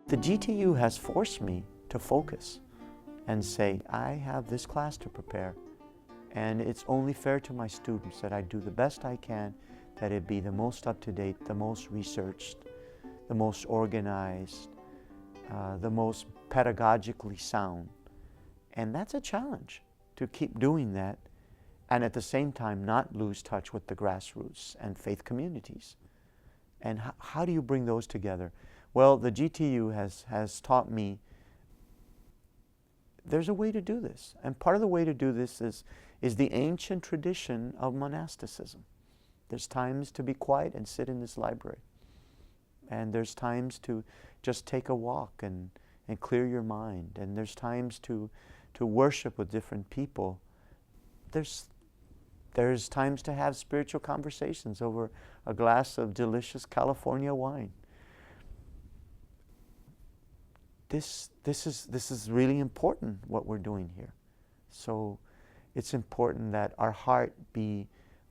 The GTU has forced me to focus and say, I have this class to prepare, and it's only fair to my students that I do the best I can, that it be the most up-to-date, the most researched, the most organized, the most pedagogically sound. And that's a challenge, to keep doing that, and at the same time not lose touch with the grassroots and faith communities. And how do you bring those together? Well, the GTU has taught me there's a way to do this. And part of the way to do this is the ancient tradition of monasticism. There's times to be quiet and sit in this library. And there's times to just take a walk and clear your mind. And there's times to worship with different people. There's times to have spiritual conversations over a glass of delicious California wine. This is really important, what we're doing here. So it's important that our heart be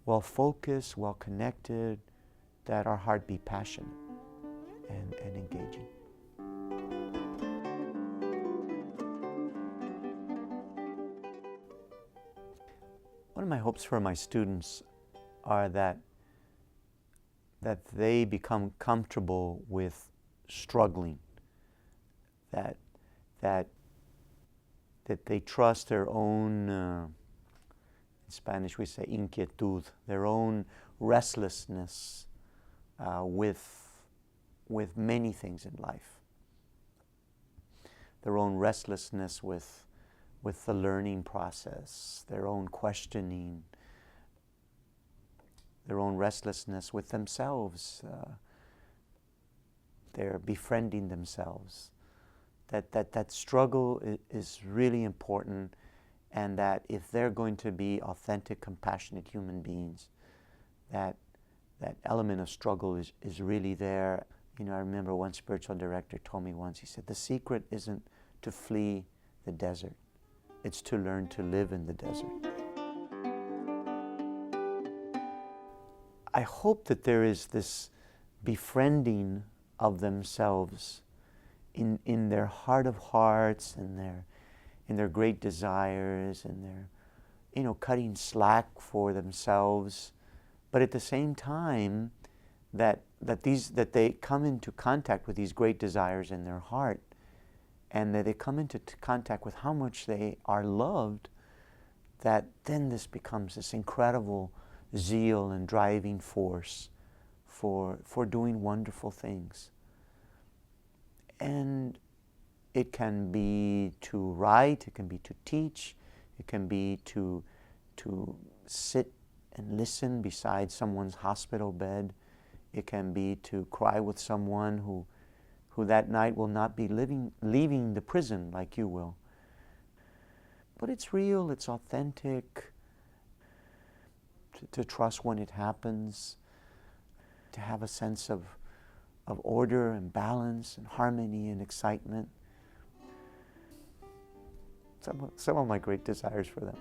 well focused, well connected, that our heart be passionate and engaging. One of my hopes for my students are that they become comfortable with struggling, that they trust their own, in Spanish we say inquietud, their own restlessness with many things in life. Their own restlessness with the learning process, their own questioning, their own restlessness with themselves, their befriending themselves. That struggle is really important, and that if they're going to be authentic, compassionate human beings, that element of struggle is really there. You know, I remember one spiritual director told me once, he said, the secret isn't to flee the desert, it's to learn to live in the desert. I hope that there is this befriending of themselves in their heart of hearts, in their great desires, in their, cutting slack for themselves, but at the same time that they come into contact with these great desires in their heart, and that they come into contact with how much they are loved, that then this becomes this incredible zeal and driving force for doing wonderful things. And it can be to write, it can be to teach, it can be to sit and listen beside someone's hospital bed. It can be to cry with someone who that night will not be leaving the prison like you will. But it's real, it's authentic, to trust when it happens, to have a sense of order and balance and harmony and excitement. Some of my great desires for them.